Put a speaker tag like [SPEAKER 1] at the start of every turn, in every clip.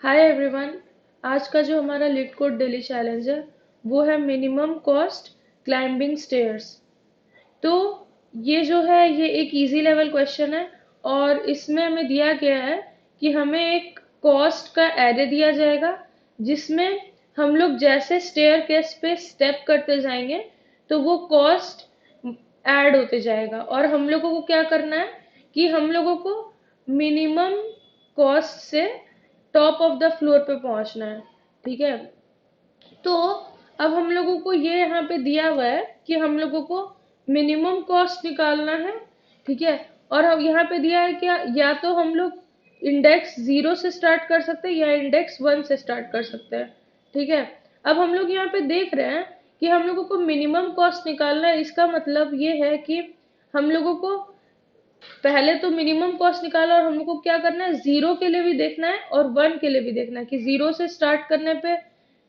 [SPEAKER 1] Hi everyone. आज का जो हमारा लीड कोड डेली चैलेंज है वो है मिनिमम कॉस्ट क्लाइंबिंग स्टेयर्स। तो ये जो है ये एक इजी लेवल क्वेश्चन है और इसमें हमें दिया गया है कि हमें एक कॉस्ट का एरे दिया जाएगा जिसमें हम लोग जैसे स्टेयर केस पे स्टेप करते जाएंगे तो वो कॉस्ट ऐड होते जाएगा और हम लोगों को क्या करना है कि हम लोगों को मिनिमम कॉस्ट से टॉप ऑफ द फ्लोर पे पहुंचना है। ठीक है। तो अब हम लोगों को ये यहाँ पे दिया हुआ है कि हम लोगों को मिनिमम कॉस्ट निकालना है। ठीक है। और अब यहाँ पे दिया है क्या, या तो हम लोग इंडेक्स 0 से स्टार्ट कर सकते हैं या इंडेक्स 1 से स्टार्ट कर सकते हैं। ठीक है। अब हम लोग यहाँ पे देख रहे हैं कि हम लोगों को मिनिमम कॉस्ट निकालना है। इसका मतलब ये है कि हम लोगों को पहले तो मिनिमम कॉस्ट निकाला और हमको क्या करना है, 0 के लिए भी देखना है और 1 के लिए भी देखना है कि 0 से स्टार्ट करने पे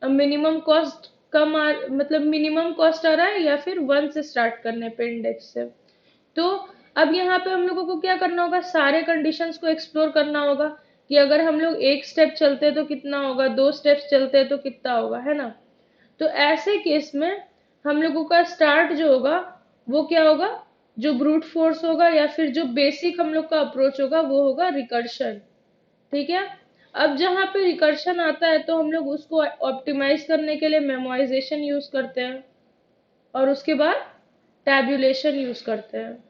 [SPEAKER 1] मिनिमम कॉस्ट मतलब मिनिमम कॉस्ट आ रहा है या फिर 1 से स्टार्ट करने पे इंडेक्स से। तो अब यहाँ पे हम लोगों को क्या करना होगा, सारे कंडीशंस को एक्सप्लोर करना होगा कि अगर हम लोग एक स्टेप चलते हैं तो कितना होगा, 2 स्टेप्स चलते हैं तो कितना होगा, है ना। तो ऐसे केस में हम लोगों का स्टार्ट जो होगा वो क्या होगा, जो ब्रूट फोर्स होगा या फिर जो बेसिक हम लोग का अप्रोच होगा वो होगा रिकर्शन। ठीक है। अब जहाँ पे रिकर्शन आता है तो हम लोग उसको ऑप्टिमाइज करने के लिए मेमोराइजेशन यूज करते हैं और उसके बाद टैब्यूलेशन यूज करते हैं।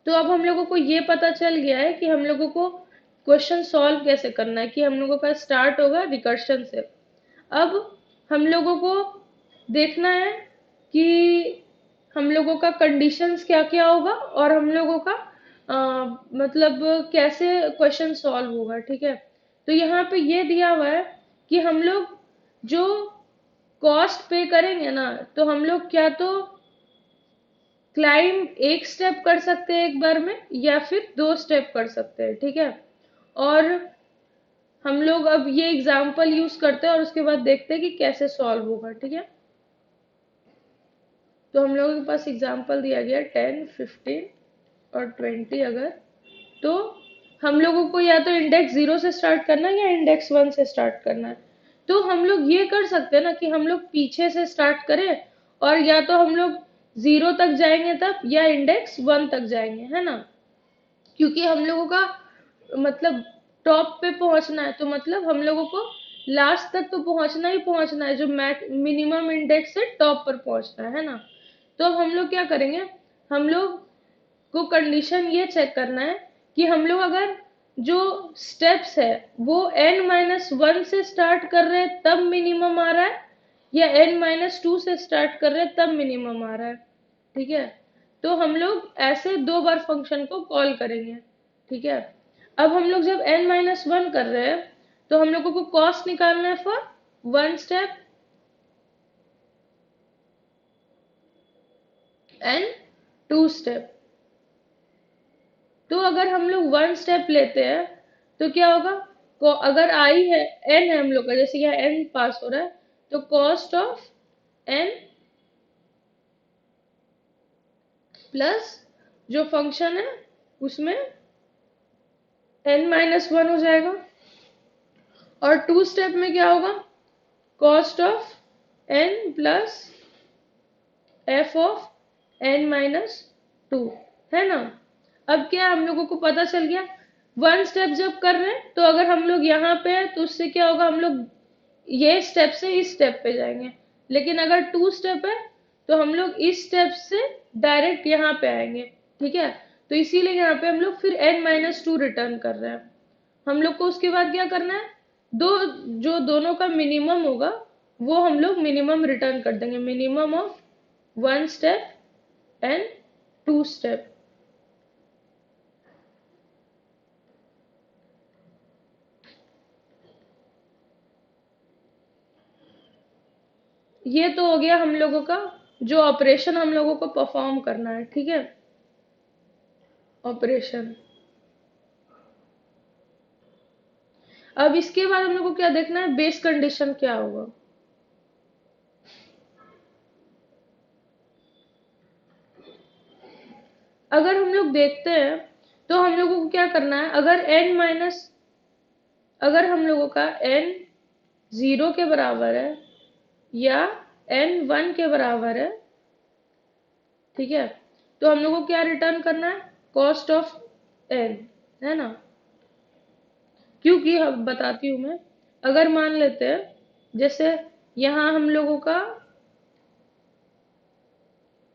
[SPEAKER 1] तो अब हम लोगों को ये पता चल गया है कि हम लोगों को क्वेश्चन सॉल्व कैसे करना है, कि हम लोगों का स्टार्ट होगा रिकर्शन से। अब हम लोगों को देखना है कि हम लोगों का कंडीशंस क्या क्या होगा और हम लोगों का मतलब कैसे क्वेश्चन सॉल्व होगा। ठीक है। तो यहाँ पे ये दिया हुआ है कि हम लोग जो कॉस्ट पे करेंगे ना, तो हम लोग क्या तो क्लाइम एक स्टेप कर सकते हैं एक बार में या फिर 2 स्टेप कर सकते हैं। ठीक है। और हम लोग अब ये एग्जाम्पल यूज करते हैं और उसके बाद देखते हैं कि कैसे सॉल्व होगा। ठीक है। तो हम लोगों के पास एग्जाम्पल दिया गया 10, 15 और 20। अगर तो हम लोगों को या तो इंडेक्स 0 से स्टार्ट करना है या इंडेक्स 1 से स्टार्ट करना है। तो हम लोग ये कर सकते हैं ना कि हम लोग पीछे से स्टार्ट करें और या तो हम लोग 0 तक जाएंगे तब या इंडेक्स 1 तक जाएंगे, है ना। क्योंकि हम लोगों का मतलब टॉप पे पहुंचना है तो मतलब हम लोगों को लास्ट तक तो पहुंचना ही पहुंचना है, जो मिनिमम इंडेक्स है टॉप पर पहुंचना है ना। तो अब हम लोग क्या करेंगे, हम लोग को कंडीशन ये चेक करना है कि हम लोग अगर जो स्टेप्स है वो n-1 से स्टार्ट कर रहे हैं तब मिनिमम आ रहा है या n-2 से स्टार्ट कर रहे हैं तब मिनिमम आ रहा है। ठीक है। तो हम लोग ऐसे 2 बार फंक्शन को कॉल करेंगे। ठीक है। अब हम लोग जब n-1 कर रहे हैं तो हम लोगों को कॉस्ट निकालना है फॉर 1 स्टेप एंड 2 स्टेप। तो अगर हम लोग 1 स्टेप लेते हैं तो क्या होगा, अगर आई है एन है हम लोग का, जैसे यहाँ एन पास हो रहा है, तो कॉस्ट ऑफ एन प्लस जो फंक्शन है उसमें n-1 हो जाएगा। और 2 स्टेप में क्या होगा, cost of N plus F of n-2, है ना। अब क्या हम लोगों को पता चल गया, 1 स्टेप जब कर रहे हैं तो अगर हम लोग यहाँ पे हैं तो उससे क्या होगा, हम लोग ये स्टेप से इस स्टेप पे जाएंगे। लेकिन अगर 2 स्टेप है तो हम लोग इस स्टेप से डायरेक्ट यहाँ पे आएंगे। ठीक है। तो इसीलिए यहाँ पे हम लोग फिर n-2 रिटर्न कर रहे हैं। हम लोग को उसके बाद क्या करना है, दो जो दोनों का मिनिमम होगा वो हम लोग मिनिमम रिटर्न कर देंगे, minimum of 1 step and 2 step. ये तो हो गया हम लोगों का जो ऑपरेशन हम लोगों को परफॉर्म करना है। ठीक है। ऑपरेशन। अब इसके बाद हम लोग को क्या देखना है, बेस कंडीशन क्या होगा। अगर हम लोग देखते हैं तो हम लोगों को क्या करना है, अगर हम लोगों का n 0 के बराबर है या n 1 के बराबर है, ठीक है, तो हम लोगों को क्या रिटर्न करना है, कॉस्ट ऑफ n, है ना। क्योंकि हम बताती हूँ मैं, अगर मान लेते हैं जैसे यहाँ हम लोगों का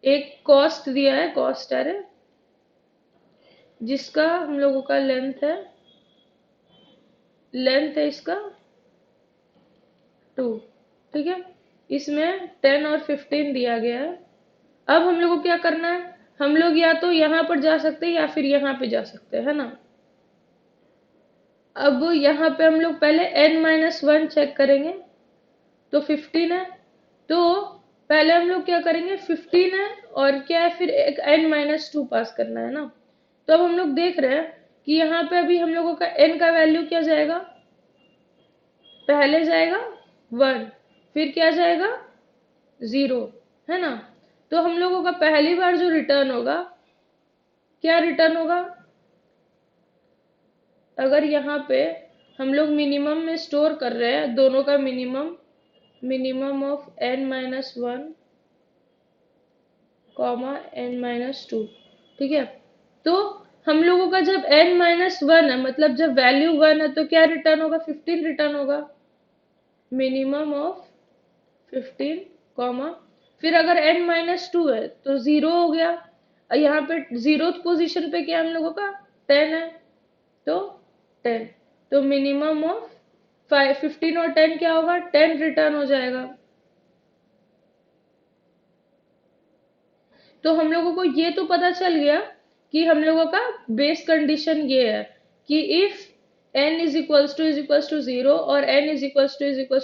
[SPEAKER 1] एक कॉस्ट दिया है, कॉस्ट एरे, जिसका हम लोगों का लेंथ है इसका 2, ठीक है, इसमें 10 और 15 दिया गया है। अब हम लोग को क्या करना है, हम लोग या तो यहाँ पर जा सकते हैं या फिर यहाँ पे जा सकते हैं, है ना। अब यहाँ पे हम लोग पहले n-1 चेक करेंगे, तो 15 है, तो पहले हम लोग क्या करेंगे, 15 है और क्या है, फिर एक n-2 पास करना है ना। तो अब हम लोग देख रहे हैं कि यहाँ पे अभी हम लोगों का n का वैल्यू क्या जाएगा, पहले जाएगा 1, फिर क्या जाएगा 0, है ना। तो हम लोगों का पहली बार जो रिटर्न होगा, क्या रिटर्न होगा, अगर यहाँ पे हम लोग मिनिमम में स्टोर कर रहे हैं दोनों का minimum of n-1 comma n-2, ठीक है, तो हम लोगों का जब n-1 है, मतलब जब वैल्यू 1 है, तो क्या रिटर्न होगा, 15 रिटर्न होगा, मिनिमम ऑफ 15 कॉमा, फिर अगर n-2 है तो 0 हो गया, और यहाँ पे 0th पोजीशन पे क्या हम लोगों का 10 है, तो 10, तो मिनिमम ऑफ 15 और 10 क्या होगा, 10 रिटर्न हो जाएगा। तो हम लोगों को ये तो पता चल गया कि हम लोगों का बेस कंडीशन ये है कि if n is equals to 0 और n इज इक्वल्स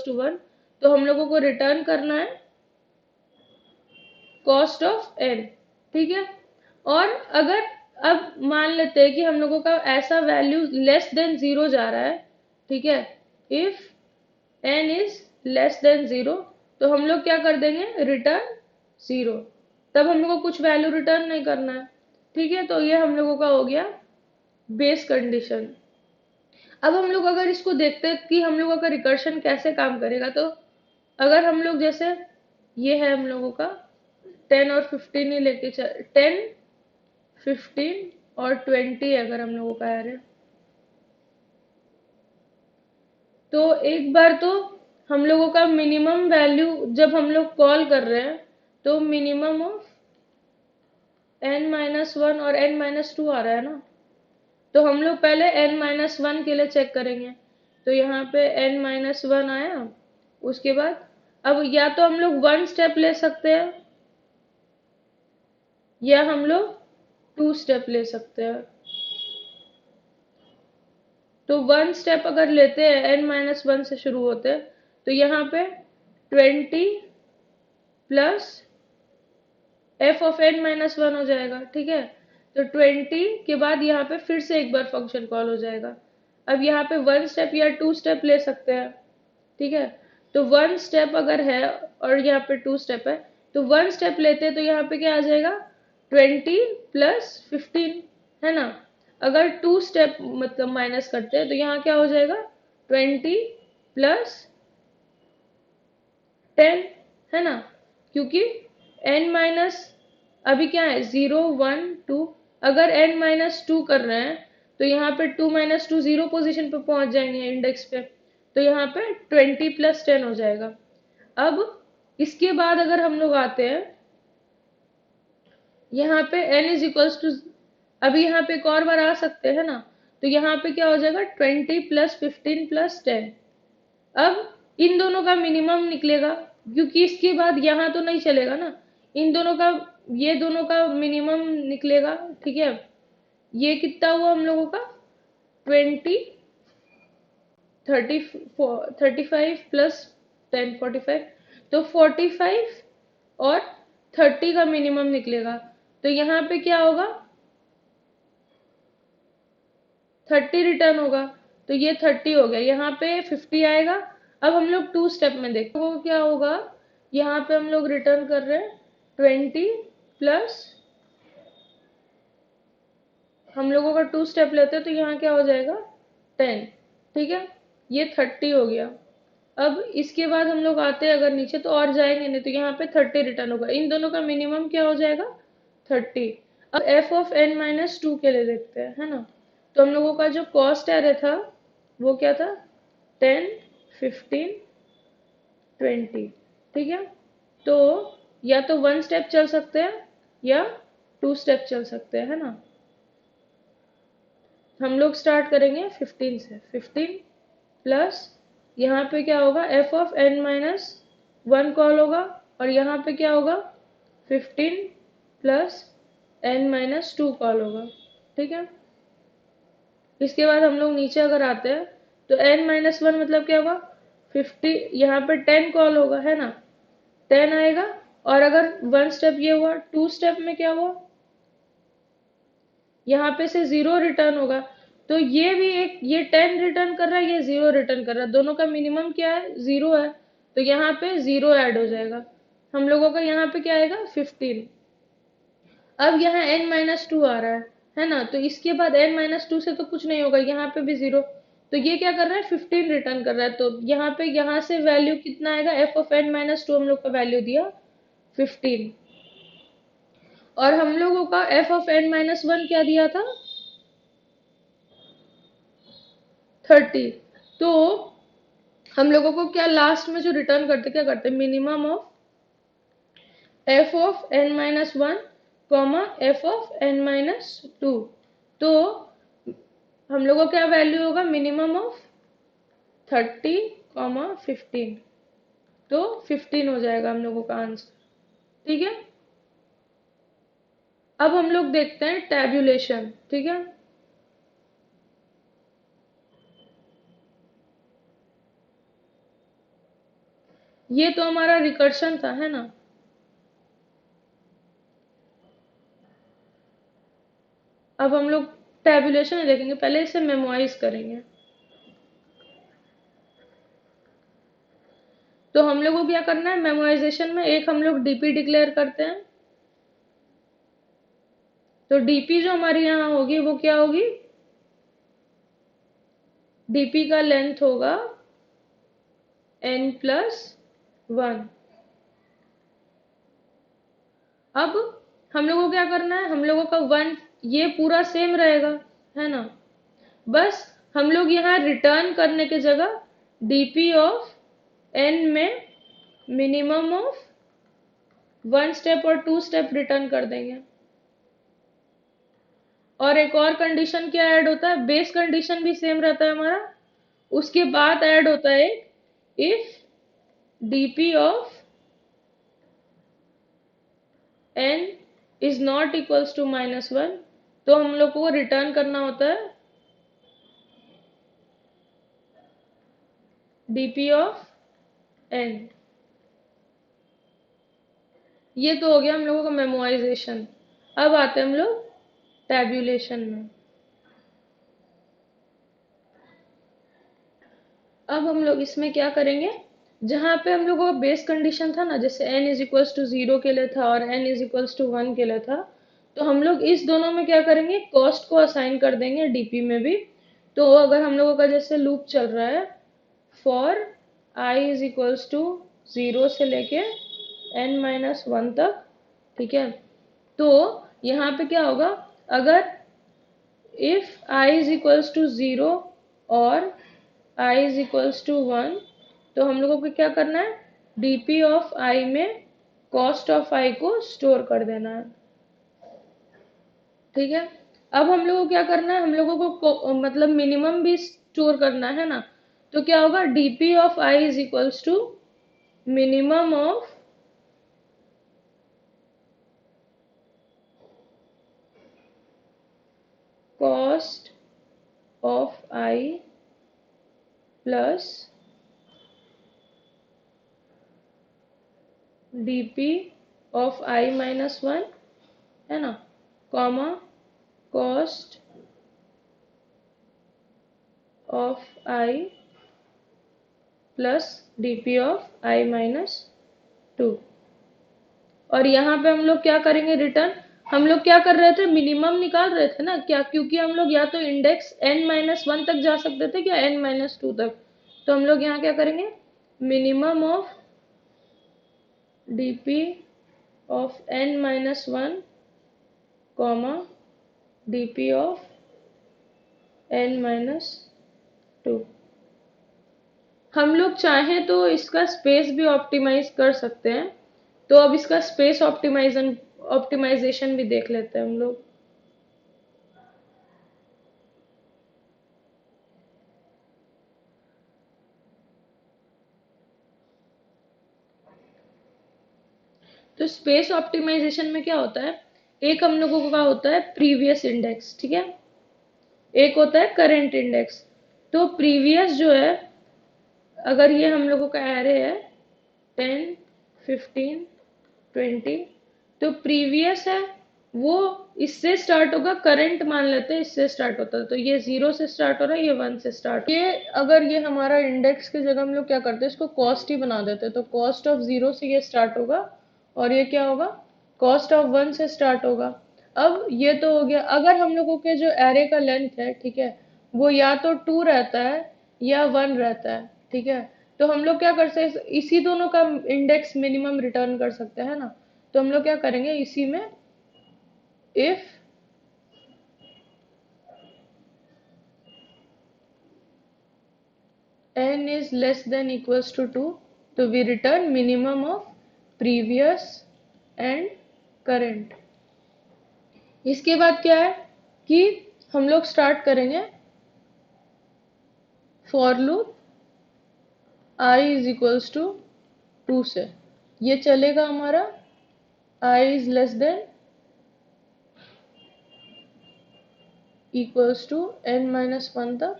[SPEAKER 1] टू 1, तो हम लोगों को रिटर्न करना है कॉस्ट ऑफ n, ठीक है। और अगर अब मान लेते हैं कि हम लोगों का ऐसा वैल्यू लेस देन 0 जा रहा है, ठीक है, if n is less than 0, तो हम लोग क्या कर देंगे, रिटर्न 0, तब हम लोग को कुछ वैल्यू रिटर्न नहीं करना है, ठीक है। तो ये हम लोगों का हो गया बेस कंडीशन। अब हम लोग अगर इसको देखते हैं कि हम लोगों का रिकर्शन कैसे काम करेगा, तो अगर हम लोग जैसे ये है हम लोगों का 10 और 15 ही लेके चल, 10 15 और 20 अगर हम लोगों का एरे, तो एक बार तो हम लोगों का मिनिमम वैल्यू जब हम लोग कॉल कर रहे हैं, तो मिनिमम ऑफ n-1 और n-2 आ रहा है ना, तो हम लोग पहले n-1 के लिए चेक करेंगे, तो यहाँ पे n-1 आया, उसके बाद अब या तो हम लोग 1 स्टेप ले सकते हैं या हम लोग 2 स्टेप ले सकते हैं। तो 1 स्टेप अगर लेते हैं, n-1 से शुरू होते हैं, तो यहाँ पे 20 प्लस f ऑफ n-1 हो जाएगा, ठीक है। तो 20 के बाद यहाँ पे फिर से एक बार फंक्शन कॉल हो जाएगा। अब यहाँ पे 1 स्टेप या 2 स्टेप ले सकते हैं, ठीक है। तो 1 स्टेप अगर है और यहाँ पे 2 स्टेप है, तो 1 स्टेप लेते हैं, तो यहाँ पे क्या आ जाएगा, 20 प्लस 15, है ना। अगर 2 स्टेप मतलब माइनस करते हैं, तो यहाँ क्या हो जाएगा, 20 प्लस 10, है ना, क्योंकि n- अभी क्या है, 0 1 2, अगर n-2 कर रहे हैं, तो यहाँ पे 2 - 2 0 पोजीशन पे पहुंच जाएंगे इंडेक्स पे, तो यहाँ पे 20 प्लस 10 हो जाएगा। अब इसके बाद अगर हम लोग आते हैं यहाँ पे n इज इक्वल्स टू, अभी यहाँ पे एक और बार आ सकते हैं ना, तो यहाँ पे क्या हो जाएगा, 20 प्लस 15 प्लस 10। अब इन दोनों का मिनिमम निकलेगा, क्योंकि इसके बाद यहाँ तो नहीं चलेगा ना, इन दोनों का, ये दोनों का मिनिमम निकलेगा, ठीक है। ये कितना हुआ हम लोगों का, 20 30 35 प्लस 10 45, तो 45 और 30 का मिनिमम निकलेगा, तो यहाँ पे क्या होगा, 30 रिटर्न होगा, तो ये 30 हो गया, यहाँ पे 50 आएगा। अब हम लोग 2 स्टेप में देखते हैं क्या होगा, यहाँ पे हम लोग रिटर्न कर रहे हैं 20 प्लस हम लोगों का 2 स्टेप लेते हैं तो यहाँ क्या हो जाएगा 10। ठीक है, ये 30 हो गया। अब इसके बाद हम लोग आते हैं अगर नीचे तो और जाएंगे नहीं, तो यहाँ पे 30 रिटर्न होगा। इन दोनों का मिनिमम क्या हो जाएगा 30। अब F of N minus two के लिए देखते हैं, है ना। तो हम लोगों का जो कॉस्ट एरे था वो क्या था 10, 15, 20। ठीक है, तो या तो 1 स्टेप चल सकते हैं या 2 स्टेप चल सकते हैं, है ना। हम लोग स्टार्ट करेंगे 15 से। 15 प्लस यहाँ पे क्या होगा F of N minus one call होगा, और यहाँ पे क्या होगा 15 plus N minus two call होगा। ठीक है, इसके बाद हम लोग नीचे अगर आते हैं तो एन माइनस वन मतलब क्या होगा 50, यहाँ पे 10 कॉल होगा, है ना, 10 आएगा। और अगर 1 स्टेप ये हुआ, 2 स्टेप में क्या हुआ यहाँ पे से 0 रिटर्न होगा। तो ये भी एक, ये 10 रिटर्न कर रहा है, ये 0 रिटर्न कर रहा है, दोनों का मिनिमम क्या है 0 है, तो यहाँ पे 0 ऐड हो जाएगा। हम लोगों का यहाँ पे क्या आएगा 15। अब यहाँ n माइनस टू आ रहा है ना, तो इसके बाद n माइनस टू से तो कुछ नहीं होगा, यहाँ पे भी 0। तो ये क्या कर रहा है 15 रिटर्न कर रहा है, तो यहाँ पे यहाँ से वैल्यू कितना आएगा F of N minus two हम लोग का वैल्यू दिया 15, और हम लोगों का F of N minus one क्या दिया था 30। तो हम लोगों को क्या लास्ट में जो रिटर्न करते क्या करते minimum of F of N minus one comma F of N minus two. तो हम लोगों को क्या वैल्यू होगा मिनिमम ऑफ 30 कॉमा 15, तो 15 हो जाएगा हम लोगों का आंसर। ठीक है, अब हम लोग देखते हैं टैब्यूलेशन। ठीक है, ये तो हमारा रिकर्शन था, है ना। अब हम लोग टैब्यूलेशन देखेंगे, पहले इसे मेमोराइज करेंगे। तो हम लोग को क्या करना है मेमोराइजेशन में, एक हम लोग डीपी डिक्लेयर करते हैं। तो डीपी जो हमारी यहाँ होगी वो क्या होगी, डीपी का लेंथ होगा n प्लस वन। अब हम लोगों को क्या करना है, हम लोगों का वन ये पूरा सेम रहेगा, है ना। बस हम लोग यहाँ रिटर्न करने की जगह डीपी ऑफ n में मिनिमम ऑफ 1 स्टेप और 2 स्टेप रिटर्न कर देंगे। और एक और कंडीशन क्या ऐड होता है, बेस कंडीशन भी सेम रहता है हमारा, उसके बाद ऐड होता है if DP of n is not equals to minus one, तो हम लोग को रिटर्न करना होता है डीपी ऑफ n। ये तो हो गया हम लोगों का मेमोराइजेशन। अब आते हैं हम लोग टैब्यूलेशन में। अब हम लोग इसमें क्या करेंगे, जहां पे हम लोगों का बेस कंडीशन था ना, जैसे n is equals to zero के लिए था और n is equals to one के लिए था, तो हम लोग इस दोनों में क्या करेंगे कॉस्ट को असाइन कर देंगे डीपी में भी। तो अगर हम लोगों का जैसे लूप चल रहा है for i is equals to zero से लेके n माइनस वन तक, ठीक है, तो यहाँ पे क्या होगा, अगर if i is equals to zero और i is equals to one, तो हम लोगों को क्या करना है dp ऑफ i में कॉस्ट ऑफ i को स्टोर कर देना है। ठीक है, अब हम लोगों को क्या करना है, हम लोगों को मतलब मिनिमम भी स्टोर करना है ना, तो क्या होगा dp of i is equals to minimum of cost of i plus dp of i minus one, है ना, comma cost of i plus dp of i minus two. और यहाँ पे हम लोग क्या करेंगे रिटर्न, हम लोग क्या कर रहे थे, मिनिमम निकाल रहे थे ना क्या, क्योंकि हम लोग या तो इंडेक्स n-1 तक जा सकते थे क्या n-2 तक। तो हम लोग यहाँ क्या करेंगे, minimum of DP of n-1 comma DP of n-2। हम लोग चाहें तो इसका स्पेस भी ऑप्टिमाइज कर सकते हैं, तो अब इसका स्पेस ऑप्टिमाइजेशन भी देख लेते हैं हम लोग। तो स्पेस ऑप्टिमाइजेशन में क्या होता है, एक हम लोगों का होता है प्रीवियस इंडेक्स, ठीक है, एक होता है करंट इंडेक्स। तो प्रीवियस जो है, अगर ये हम लोगों का एरे है 10, 15, 20, तो प्रीवियस है वो इससे स्टार्ट होगा, करंट मान लेते हैं इससे स्टार्ट होता है, तो ये 0 से स्टार्ट हो रहा है, ये 1 से स्टार्ट। ये अगर ये हमारा इंडेक्स की जगह हम लोग क्या करते हैं, इसको कॉस्ट ही बना देते हैं, तो कॉस्ट ऑफ 0 से ये स्टार्ट होगा, और ये क्या होगा, कॉस्ट ऑफ 1 से स्टार्ट होगा। अब ये तो हो गया, अगर हम लोगों के जो एरे का लेंथ है, ठीक है, वो या तो 2 रहता है या 1 रहता है, ठीक है, तो हम लोग क्या कर सकते हैं, इसी दोनों का इंडेक्स मिनिमम रिटर्न कर सकते हैं ना। तो हम लोग क्या करेंगे, इसी में if n is less than equals to 2, तो we return minimum of previous and current। इसके बाद क्या है कि हम लोग स्टार्ट करेंगे for loop i is equals to 2 से, ये चलेगा हमारा i is less than equals to n-1 तक,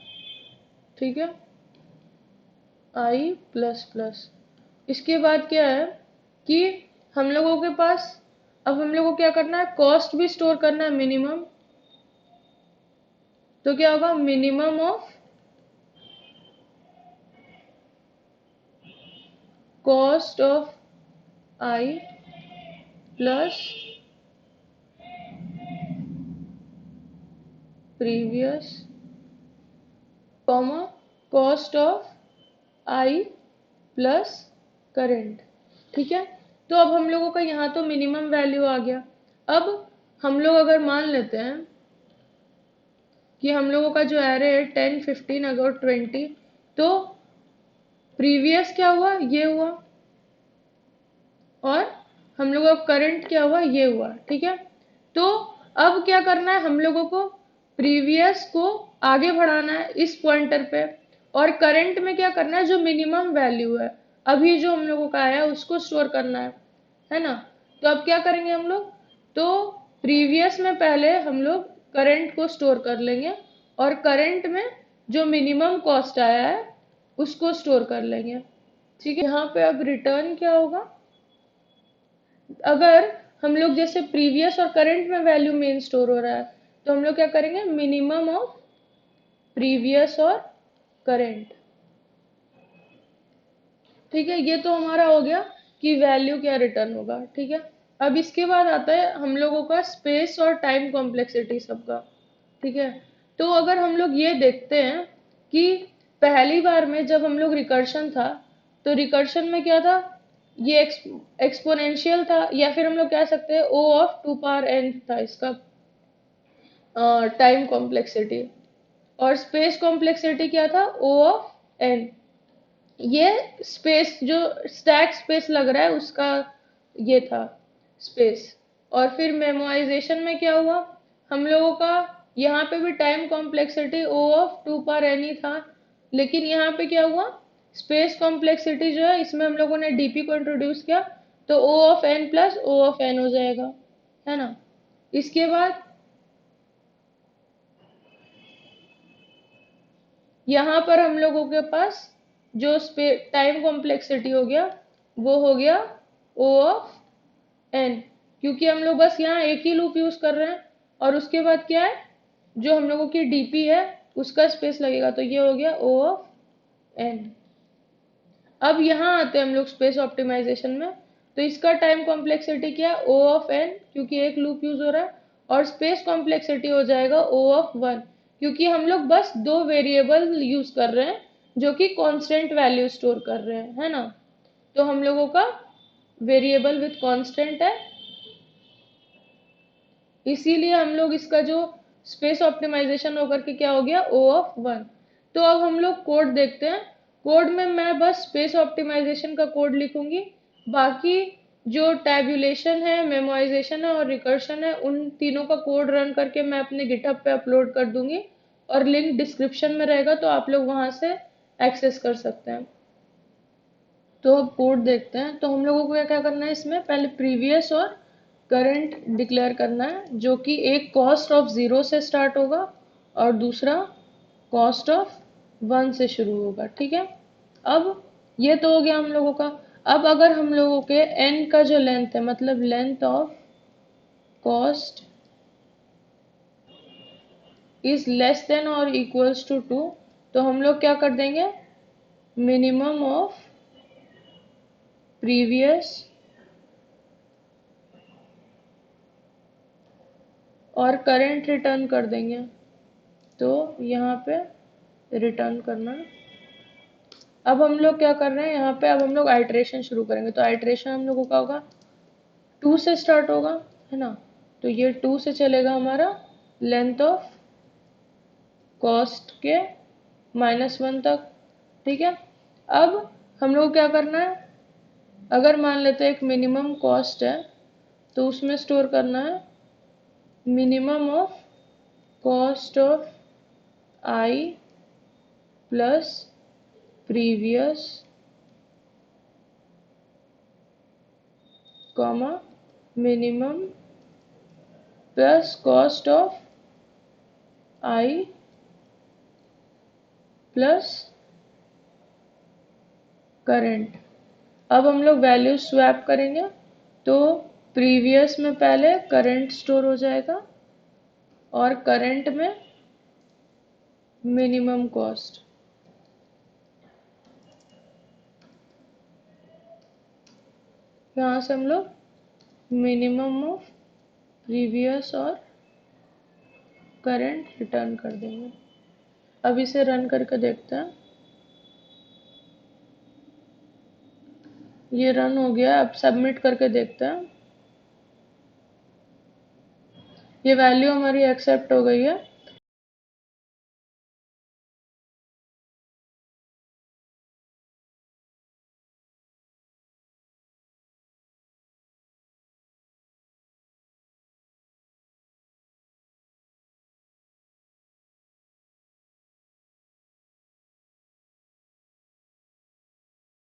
[SPEAKER 1] ठीक है, i प्लस प्लस। इसके बाद क्या है कि हम लोगों के पास, अब हम लोगों को क्या करना है, कॉस्ट भी स्टोर करना है मिनिमम। तो क्या होगा, minimum of cost of I plus previous comma cost of I plus current, ठीक है। तो अब हम लोगों का यहाँ तो मिनिमम वैल्यू आ गया। अब हम लोग अगर मान लेते हैं कि हम लोगों का जो एरे है 10, 15 अगर 20, तो प्रीवियस क्या हुआ, ये हुआ, और हम लोगों का करंट क्या हुआ, ये हुआ, ठीक है। तो अब क्या करना है, हम लोगों को प्रीवियस को आगे बढ़ाना है इस पॉइंटर पे, और करंट में क्या करना है, जो मिनिमम वैल्यू है अभी जो हम लोगों का आया उसको स्टोर करना है ना। तो अब क्या करेंगे हम लोग, तो प्रीवियस में पहले हम लोग करंट को स्टोर कर लेंगे, और करंट में जो मिनिमम कॉस्ट आया है उसको स्टोर कर लेंगे, ठीक है। यहाँ पे अब रिटर्न क्या होगा, अगर हम लोग जैसे प्रीवियस और करंट में वैल्यू मेन स्टोर हो रहा है, तो हम लोग क्या करेंगे, मिनिमम ऑफ प्रीवियस और करंट, ठीक है। ये तो हमारा हो गया कि वैल्यू क्या रिटर्न होगा, ठीक है। अब इसके बाद आता है हम लोगों का स्पेस और टाइम कॉम्प्लेक्सिटी सबका, ठीक है। तो अगर हम लोग ये देखते हैं कि पहली बार में जब हम लोग रिकर्शन था, तो रिकर्शन में क्या था, ये एक्सपोनेंशियल था, या फिर हम लोग कह सकते हैं ओ ऑफ 2 पावर n था इसका टाइम कॉम्प्लेक्सिटी, और स्पेस कॉम्प्लेक्सिटी क्या था, ओ ऑफ n। ये स्पेस जो स्टैक स्पेस लग रहा है उसका ये था स्पेस। और फिर मेमोराइजेशन में क्या हुआ, हम लोगों का यहाँ पे भी time complexity O of 2 power n ही था, लेकिन यहाँ पे क्या हुआ, स्पेस कॉम्प्लेक्सिटी जो है इसमें हम लोगों ने डीपी को इंट्रोड्यूस किया, तो O of n plus O of n हो जाएगा, है ना। इसके बाद यहाँ पर हम लोगों के पास जो टाइम कॉम्प्लेक्सिटी हो गया वो हो गया ओ ऑफ n, क्योंकि हम लोग बस यहाँ एक ही लूप यूज कर रहे हैं, और उसके बाद क्या है, जो हम लोगों की डीपी है उसका स्पेस लगेगा, तो ये हो गया ओ ऑफ n। अब यहाँ आते हैं हम लोग स्पेस ऑप्टिमाइजेशन में। तो इसका टाइम कॉम्प्लेक्सिटी क्या है, ओ ऑफ एन, क्योंकि एक लूप यूज हो रहा है, और स्पेस कॉम्प्लेक्सिटी हो जाएगा ओ ऑफ वन, क्योंकि हम लोग बस दो वेरिएबल यूज कर रहे हैं जो कि कांस्टेंट वैल्यू स्टोर कर रहे हैं, है ना। तो हम लोगों का वेरिएबल विथ कांस्टेंट है, इसीलिए हम लोग इसका जो स्पेस ऑप्टिमाइजेशन होकर के क्या हो गया, ओ ऑफ वन। तो अब हम लोग कोड देखते हैं। कोड में मैं बस स्पेस ऑप्टिमाइजेशन का कोड लिखूंगी, बाकी जो टैब्यूलेशन है, मेमोराइजेशन है और रिकर्शन है, उन तीनों का कोड रन करके मैं अपने गिटहब पे अपलोड कर दूंगी, और लिंक डिस्क्रिप्शन में रहेगा, तो आप लोग वहां से एक्सेस कर सकते हैं। तो अब कोड देखते हैं। तो हम लोगों को क्या क्या करना है, इसमें पहले प्रीवियस और करंट डिक्लेयर करना है, जो कि एक कॉस्ट ऑफ जीरो से स्टार्ट होगा और दूसरा कॉस्ट ऑफ वन से शुरू होगा, ठीक है। अब ये तो हो गया हम लोगों का। अब अगर हम लोगों के एन का जो लेंथ है, मतलब length of cost is less than और इक्वल्स टू टू, तो हम लोग क्या कर देंगे, मिनिमम ऑफ प्रीवियस और करंट रिटर्न कर देंगे। तो यहाँ पे रिटर्न करना। अब हम लोग क्या कर रहे हैं यहाँ पे, अब हम लोग आइट्रेशन शुरू करेंगे। तो आइट्रेशन हम लोगों का होगा, टू से स्टार्ट होगा, है ना। तो ये टू से चलेगा हमारा लेंथ ऑफ कॉस्ट के माइनस वन तक, ठीक है। अब हम लोग क्या करना है, अगर मान लेते हैं एक मिनिमम कॉस्ट है, तो उसमें स्टोर करना है minimum of cost of I plus previous comma minimum plus cost of I plus current. अब हम लोग वैल्यू स्वैप करेंगे, तो प्रीवियस में पहले करंट स्टोर हो जाएगा और करंट में मिनिमम कॉस्ट। यहाँ से हम लोग मिनिमम ऑफ प्रीवियस और करंट रिटर्न कर देंगे। अब इसे रन करके देखते हैं। ये रन हो गया। अब सबमिट करके देखते हैं। ये वैल्यू हमारी एक्सेप्ट हो गई है।